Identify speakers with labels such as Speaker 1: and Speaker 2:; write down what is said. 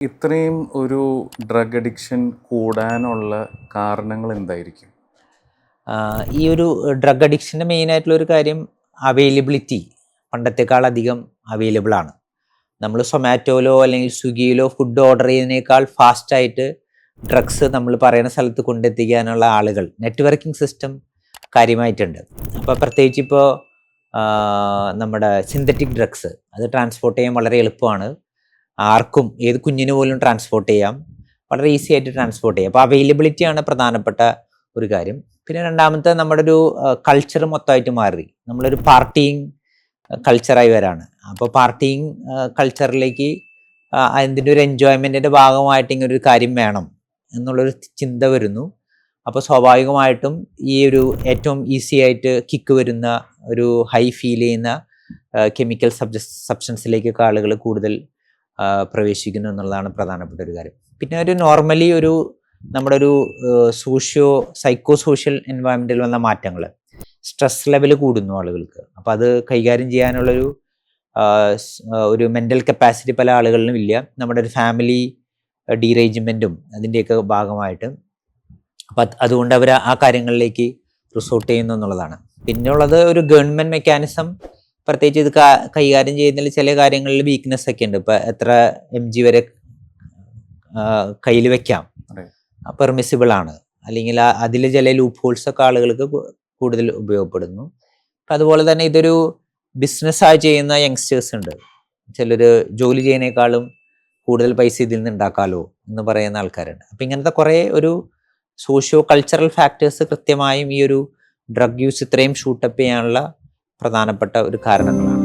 Speaker 1: ഇത്രയും ഒരു drug addiction കൂടാനുള്ള കാരണങ്ങൾ എന്തായിരിക്കും?
Speaker 2: ഈ ഒരു ഡ്രഗ് അഡിക്ഷൻ്റെ മെയിനായിട്ടുള്ള ഒരു കാര്യം അവൈലബിലിറ്റി പണ്ടത്തെക്കാളധികം അവൈലബിൾ ആണ്. നമ്മൾ സൊമാറ്റോയിലോ അല്ലെങ്കിൽ സ്വിഗ്ഗിയിലോ ഫുഡ് ഓർഡർ ചെയ്യുന്നതിനേക്കാൾ ഫാസ്റ്റായിട്ട് ഡ്രഗ്സ് നമ്മൾ പറയുന്ന സ്ഥലത്ത് കൊണ്ടെത്തിക്കാനുള്ള ആളുകൾ നെറ്റ്വർക്കിംഗ് സിസ്റ്റം കാര്യമായിട്ടുണ്ട്. അപ്പോൾ പ്രത്യേകിച്ച് ഇപ്പോൾ നമ്മുടെ സിന്തറ്റിക് ഡ്രഗ്സ് അത് ട്രാൻസ്പോർട്ട് ചെയ്യാൻ വളരെ എളുപ്പമാണ്. ആർക്കും ഏത് കുഞ്ഞിന് പോലും ട്രാൻസ്പോർട്ട് ചെയ്യാം, വളരെ ഈസി ആയിട്ട് ട്രാൻസ്പോർട്ട് ചെയ്യാം. അപ്പോൾ അവൈലബിലിറ്റിയാണ് പ്രധാനപ്പെട്ട ഒരു കാര്യം. പിന്നെ രണ്ടാമത്തെ നമ്മുടെ ഒരു കൾച്ചർ മൊത്തമായിട്ട് മാറി. നമ്മളൊരു പാർട്ടിങ് കൾച്ചറായി വരാണ്. അപ്പോൾ പാർട്ടിങ് കൾച്ചറിലേക്ക് അതിൻ്റെ ഒരു എൻജോയ്മെൻറ്റിൻ്റെ ഭാഗമായിട്ട് ഇങ്ങനെ ഒരു കാര്യം വേണം എന്നുള്ളൊരു ചിന്ത വരുന്നു. അപ്പോൾ സ്വാഭാവികമായിട്ടും ഈ ഒരു ഏറ്റവും ഈസി ആയിട്ട് കിക്ക് വരുന്ന ഒരു ഹൈ ഫീൽ ചെയ്യുന്ന കെമിക്കൽ സബ്സ്റ്റൻസിലേക്കൊക്കെ ആളുകൾ കൂടുതൽ പ്രവേശിക്കുന്നു എന്നുള്ളതാണ് പ്രധാനപ്പെട്ട ഒരു കാര്യം. പിന്നെ ഒരു നോർമലി ഒരു നമ്മുടെ ഒരു സൈക്കോ സോഷ്യൽ എൻവയറമെൻറ്റിൽ വന്ന മാറ്റങ്ങൾ, സ്ട്രെസ് ലെവൽ കൂടുന്നു ആളുകൾക്ക്. അപ്പോൾ അത് കൈകാര്യം ചെയ്യാനുള്ളൊരു ഒരു മെൻ്റൽ കപ്പാസിറ്റി പല ആളുകളിലും ഇല്ല. നമ്മുടെ ഒരു ഫാമിലി ഡീറേഞ്ച്മെൻറ്റും അതിൻ്റെയൊക്കെ ഭാഗമായിട്ട് അപ്പം അതുകൊണ്ട് അവർ ആ കാര്യങ്ങളിലേക്ക് റിസോർട്ട് ചെയ്യുന്നു എന്നുള്ളതാണ്. പിന്നെയുള്ളത് ഒരു ഗവൺമെൻറ് മെക്കാനിസം, പ്രത്യേകിച്ച് ഇത് കൈകാര്യം ചെയ്യുന്നതിൽ ചില കാര്യങ്ങളിൽ വീക്ക്നെസ് ഒക്കെ ഉണ്ട്. ഇപ്പം എത്ര mg വരെ കയ്യിൽ വെക്കാം, പെർമിസിബിൾ ആണ്, അല്ലെങ്കിൽ അതിൽ ചില ലൂപ്പ് ഹോൾസ് ഒക്കെ ആളുകൾക്ക് കൂടുതൽ ഉപയോഗപ്പെടുന്നു. അപ്പം അതുപോലെ തന്നെ ഇതൊരു ബിസിനസ്സായി ചെയ്യുന്ന യങ്സ്റ്റേഴ്സ് ഉണ്ട്. ചിലർ ജോലി ചെയ്യുന്നതിനേക്കാളും കൂടുതൽ പൈസ ഇതിൽ നിന്ന് ഉണ്ടാക്കാമല്ലോ എന്ന് പറയുന്ന ആൾക്കാരുണ്ട്. അപ്പം ഇങ്ങനത്തെ കുറേ ഒരു സോഷ്യോ കൾച്ചറൽ ഫാക്ടേഴ്സ് കൃത്യമായും ഈ ഒരു ഡ്രഗ് യൂസ് ഇത്രയും ഷൂട്ടപ്പ് ചെയ്യാനുള്ള പ്രധാനപ്പെട്ട ഒരു കാരണങ്ങളാണ്.